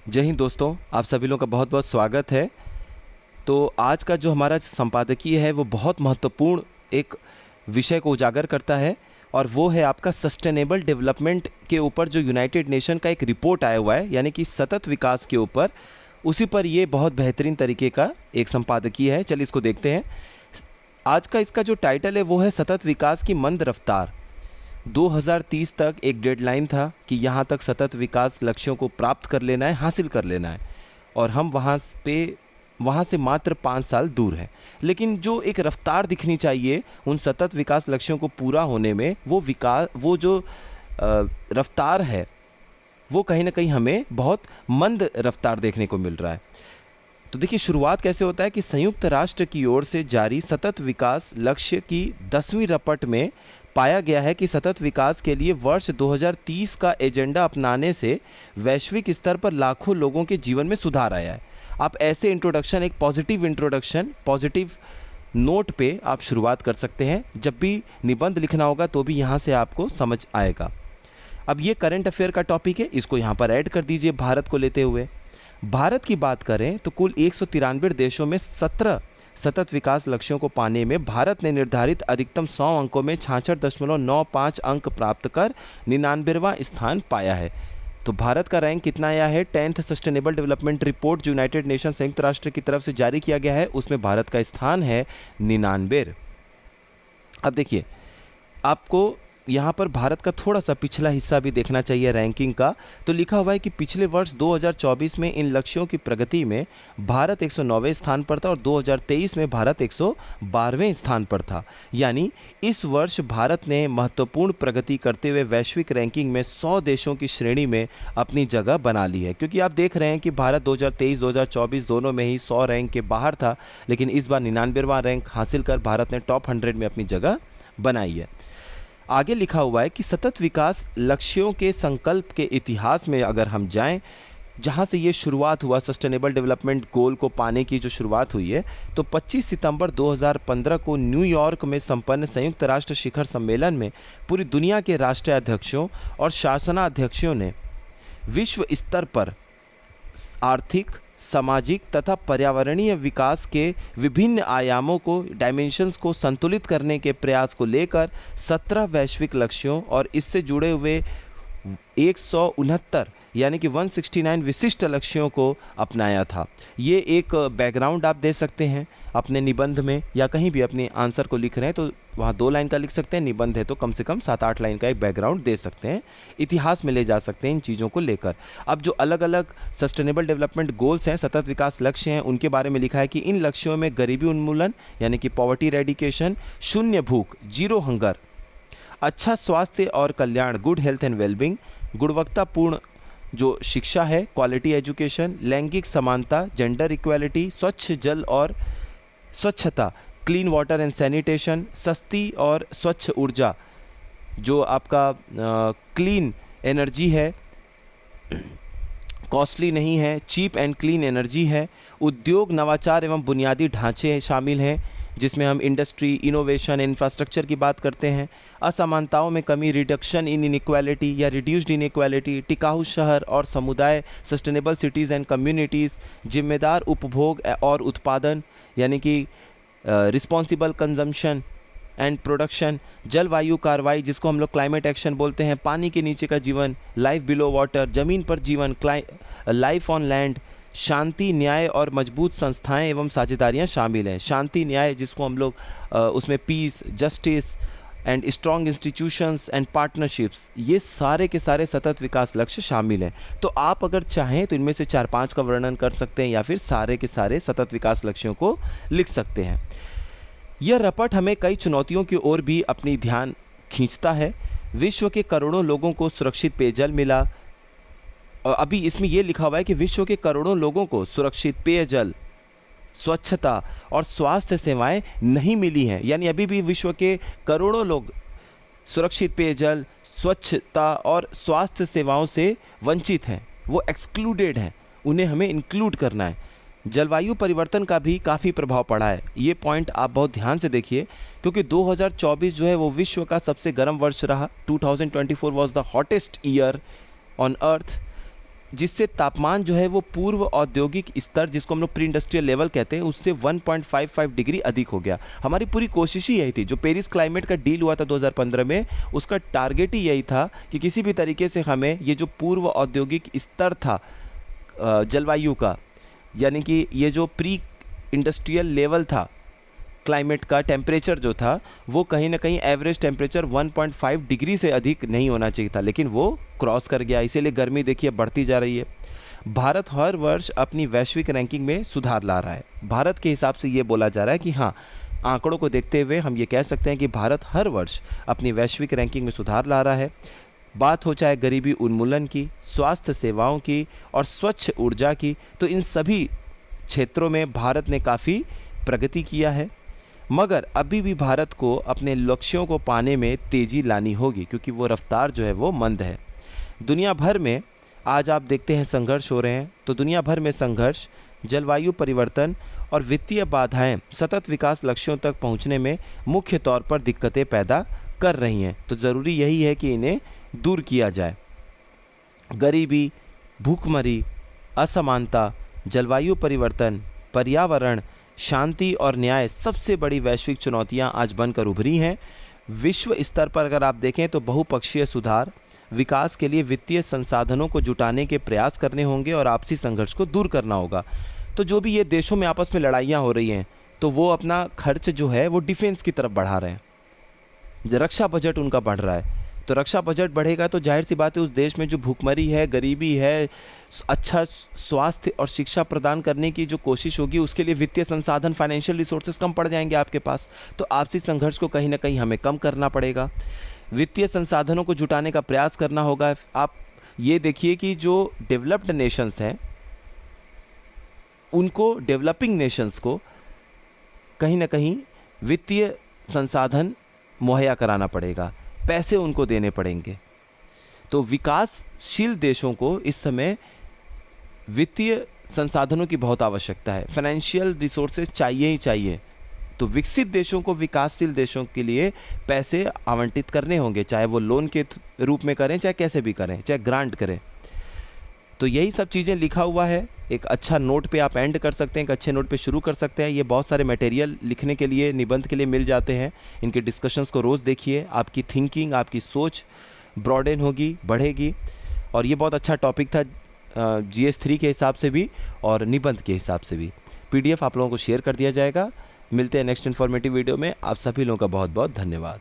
जय हिंद दोस्तों, आप सभी लोगों का बहुत बहुत स्वागत है। तो आज का जो हमारा संपादकीय है वो बहुत महत्वपूर्ण एक विषय को उजागर करता है और वो है आपका सस्टेनेबल डेवलपमेंट के ऊपर जो यूनाइटेड नेशन का एक रिपोर्ट आया हुआ है, यानी कि सतत विकास के ऊपर। उसी पर ये बहुत बेहतरीन तरीके का एक संपादकीय है। चलिए इसको देखते हैं। आज का इसका जो टाइटल है वो है सतत विकास की मंद रफ्तार। 2030 तक एक डेडलाइन था कि यहाँ तक सतत विकास लक्ष्यों को प्राप्त कर लेना है, हासिल कर लेना है, और हम वहाँ से मात्र 5 साल दूर हैं। लेकिन जो एक रफ्तार दिखनी चाहिए उन सतत विकास लक्ष्यों को पूरा होने में, वो जो रफ्तार है वो कहीं ना कहीं हमें बहुत मंद रफ्तार देखने को मिल रहा है। तो देखिए शुरुआत कैसे होता है कि संयुक्त राष्ट्र की ओर से जारी सतत विकास लक्ष्य की 10वीं रपट में पाया गया है कि सतत विकास के लिए वर्ष 2030 का एजेंडा अपनाने से वैश्विक स्तर पर लाखों लोगों के जीवन में सुधार आया है। आप ऐसे इंट्रोडक्शन, एक पॉजिटिव इंट्रोडक्शन, पॉजिटिव नोट पे आप शुरुआत कर सकते हैं। जब भी निबंध लिखना होगा तो भी यहाँ से आपको समझ आएगा। अब ये करंट अफेयर का टॉपिक है, इसको यहाँ पर ऐड कर दीजिए। भारत को लेते हुए भारत की बात करें तो कुल 193 देशों में 17 सतत विकास लक्ष्यों को पाने में भारत ने निर्धारित अधिकतम 100 अंकों में 66.95 अंक प्राप्त कर 99वां स्थान पाया है। तो भारत का रैंक कितना आया है? 10th सस्टेनेबल डेवलपमेंट रिपोर्ट जो यूनाइटेड नेशन संयुक्त राष्ट्र की तरफ से जारी किया गया है उसमें भारत का स्थान है 99। अब देखिए आपको यहाँ पर भारत का थोड़ा सा पिछला हिस्सा भी देखना चाहिए रैंकिंग का। तो लिखा हुआ है कि पिछले वर्ष 2024 में इन लक्ष्यों की प्रगति में भारत 109वें स्थान पर था और 2023 में भारत 112वें स्थान पर था। यानी इस वर्ष भारत ने महत्वपूर्ण प्रगति करते हुए वैश्विक रैंकिंग में 100 देशों की श्रेणी में अपनी जगह बना ली है। क्योंकि आप देख रहे हैं कि भारत 2023-2024 दोनों में ही 100 रैंक के बाहर था, लेकिन इस बार 99वां रैंक हासिल कर भारत ने टॉप 100 में अपनी जगह बनाई है। आगे लिखा हुआ है कि सतत विकास लक्ष्यों के संकल्प के इतिहास में अगर हम जाएं, जहां से ये शुरुआत हुआ, सस्टेनेबल डेवलपमेंट गोल को पाने की जो शुरुआत हुई है, तो 25 सितंबर 2015 को न्यूयॉर्क में संपन्न संयुक्त राष्ट्र शिखर सम्मेलन में पूरी दुनिया के राष्ट्राध्यक्षों और शासनाध्यक्षों ने विश्व स्तर पर आर्थिक, सामाजिक तथा पर्यावरणीय विकास के विभिन्न आयामों को, डायमेंशंस को संतुलित करने के प्रयास को लेकर 17 वैश्विक लक्ष्यों और इससे जुड़े हुए 169 यानी कि 169 विशिष्ट लक्ष्यों को अपनाया था। ये एक बैकग्राउंड आप दे सकते हैं अपने निबंध में, या कहीं भी अपने आंसर को लिख रहे हैं तो वहाँ 2 लाइन का लिख सकते हैं, निबंध है तो कम से कम 7-8 लाइन का एक बैकग्राउंड दे सकते हैं, इतिहास में ले जा सकते हैं इन चीज़ों को लेकर। अब जो अलग अलग सस्टेनेबल डेवलपमेंट गोल्स हैं, सतत विकास लक्ष्य हैं, उनके बारे में लिखा है कि इन लक्ष्यों में गरीबी उन्मूलन यानी कि पॉवर्टी रेडिकेशन, शून्य भूख, जीरो हंगर, अच्छा स्वास्थ्य और कल्याण, गुड हेल्थ एंड वेलबींग, गुणवत्तापूर्ण जो शिक्षा है, क्वालिटी एजुकेशन, लैंगिक समानता, जेंडर इक्वालिटी, स्वच्छ जल और स्वच्छता, क्लीन वाटर एंड सैनिटेशन, सस्ती और स्वच्छ ऊर्जा, जो आपका क्लीन एनर्जी है, कॉस्टली नहीं है, चीप एंड क्लीन एनर्जी है, उद्योग, नवाचार एवं बुनियादी ढांचे शामिल हैं जिसमें हम इंडस्ट्री, इनोवेशन, इंफ्रास्ट्रक्चर की बात करते हैं, असमानताओं में कमी, रिडक्शन इन इनइक्वालिटी या रिड्यूस्ड इनइक्वालिटी, टिकाऊ शहर और समुदाय, सस्टेनेबल सिटीज़ एंड कम्युनिटीज़, जिम्मेदार उपभोग और उत्पादन यानी कि रिस्पॉन्सिबल कंजम्पशन एंड प्रोडक्शन, जलवायु कार्रवाई जिसको हम लोग क्लाइमेट एक्शन बोलते हैं, पानी के नीचे का जीवन, लाइफ बिलो वाटर, ज़मीन पर जीवन, लाइफ ऑन लैंड, शांति, न्याय और मजबूत संस्थाएं एवं साझेदारियां शामिल हैं। शांति, न्याय जिसको हम लोग उसमें peace, justice and strong institutions and partnerships, ये सारे के सारे सतत विकास लक्ष्य शामिल हैं। तो आप अगर चाहें तो इनमें से 4-5 का वर्णन कर सकते हैं या फिर सारे के सारे सतत विकास लक्ष्यों को लिख सकते हैं। यह रपट हमें कई चुनौतियों की ओर भी अपनी ध्यान खींचता है। विश्व के करोड़ों लोगों को सुरक्षित पेयजल मिला, और अभी इसमें यह लिखा हुआ है कि विश्व के करोड़ों लोगों को सुरक्षित पेयजल, स्वच्छता और स्वास्थ्य सेवाएं नहीं मिली हैं। यानी अभी भी विश्व के करोड़ों लोग सुरक्षित पेयजल, स्वच्छता और स्वास्थ्य सेवाओं से वंचित हैं, वो एक्सक्लूडेड हैं, उन्हें हमें इंक्लूड करना है। जलवायु परिवर्तन का भी काफ़ी प्रभाव पड़ा है। ये पॉइंट आप बहुत ध्यान से देखिए, क्योंकि 2024 जो है वो विश्व का सबसे गर्म वर्ष रहा। 2024 was the hottest year on earth. जिससे तापमान जो है वो पूर्व औद्योगिक स्तर, जिसको हम लोग प्री इंडस्ट्रियल लेवल कहते हैं, उससे 1.55 डिग्री अधिक हो गया। हमारी पूरी कोशिश ही यही थी। जो पेरिस क्लाइमेट का डील हुआ था 2015 में, उसका टारगेट ही यही था कि किसी भी तरीके से हमें ये जो पूर्व औद्योगिक स्तर था जलवायु का, यानी कि ये जो प्री इंडस्ट्रियल लेवल था क्लाइमेट का, टेम्परेचर जो था वो कहीं ना कहीं एवरेज टेम्परेचर 1.5 डिग्री से अधिक नहीं होना चाहिए था, लेकिन वो क्रॉस कर गया। इसीलिए गर्मी देखिए बढ़ती जा रही है। भारत हर वर्ष अपनी वैश्विक रैंकिंग में सुधार ला रहा है। भारत के हिसाब से ये बोला जा रहा है कि हाँ, आंकड़ों को देखते हुए हम ये कह सकते हैं कि भारत हर वर्ष अपनी वैश्विक रैंकिंग में सुधार ला रहा है। बात हो चाहे गरीबी उन्मूलन की, स्वास्थ्य सेवाओं की और स्वच्छ ऊर्जा की, तो इन सभी क्षेत्रों में भारत ने काफ़ी प्रगति किया है। मगर अभी भी भारत को अपने लक्ष्यों को पाने में तेज़ी लानी होगी, क्योंकि वो रफ्तार जो है वो मंद है। दुनिया भर में आज आप देखते हैं संघर्ष हो रहे हैं, तो दुनिया भर में संघर्ष, जलवायु परिवर्तन और वित्तीय बाधाएं सतत विकास लक्ष्यों तक पहुंचने में मुख्य तौर पर दिक्कतें पैदा कर रही हैं। तो ज़रूरी यही है कि इन्हें दूर किया जाए। गरीबी, भूखमरी, असमानता, जलवायु परिवर्तन, पर्यावरण, शांति और न्याय सबसे बड़ी वैश्विक चुनौतियां आज बनकर उभरी हैं। विश्व स्तर पर अगर आप देखें तो बहुपक्षीय सुधार, विकास के लिए वित्तीय संसाधनों को जुटाने के प्रयास करने होंगे और आपसी संघर्ष को दूर करना होगा। तो जो भी ये देशों में आपस में लड़ाइयाँ हो रही हैं, तो वो अपना खर्च जो है वो डिफेंस की तरफ बढ़ा रहे हैं। रक्षा बजट उनका बढ़ रहा है, तो रक्षा बजट बढ़ेगा तो जाहिर सी बात है उस देश में जो भूखमरी है, गरीबी है, अच्छा स्वास्थ्य और शिक्षा प्रदान करने की जो कोशिश होगी, उसके लिए वित्तीय संसाधन, फाइनेंशियल रिसोर्सेज कम पड़ जाएंगे आपके पास। तो आपसी संघर्ष को कहीं ना कहीं हमें कम करना पड़ेगा, वित्तीय संसाधनों को जुटाने का प्रयास करना होगा। आप ये देखिए कि जो डेवलप्ड नेशंस हैं, उनको, डेवलपिंग नेशंस को कहीं ना कहीं वित्तीय संसाधन मुहैया कराना पड़ेगा, पैसे उनको देने पड़ेंगे। तो विकासशील देशों को इस समय वित्तीय संसाधनों की बहुत आवश्यकता है, फाइनेंशियल रिसोर्सेज चाहिए ही चाहिए। तो विकसित देशों को विकासशील देशों के लिए पैसे आवंटित करने होंगे, चाहे वो लोन के रूप में करें, चाहे कैसे भी करें, चाहे ग्रांट करें। तो यही सब चीज़ें लिखा हुआ है। एक अच्छा नोट पे आप एंड कर सकते हैं, एक अच्छे नोट पे शुरू कर सकते हैं। ये बहुत सारे मटेरियल लिखने के लिए, निबंध के लिए मिल जाते हैं। इनके डिस्कशंस को रोज़ देखिए, आपकी थिंकिंग, आपकी सोच ब्रॉडेन होगी, बढ़ेगी। और ये बहुत अच्छा टॉपिक था GS3 के हिसाब से भी और निबंध के हिसाब से भी। PDF आप लोगों को शेयर कर दिया जाएगा। मिलते हैं नेक्स्ट इन्फॉर्मेटिव वीडियो में। आप सभी लोगों का बहुत बहुत धन्यवाद।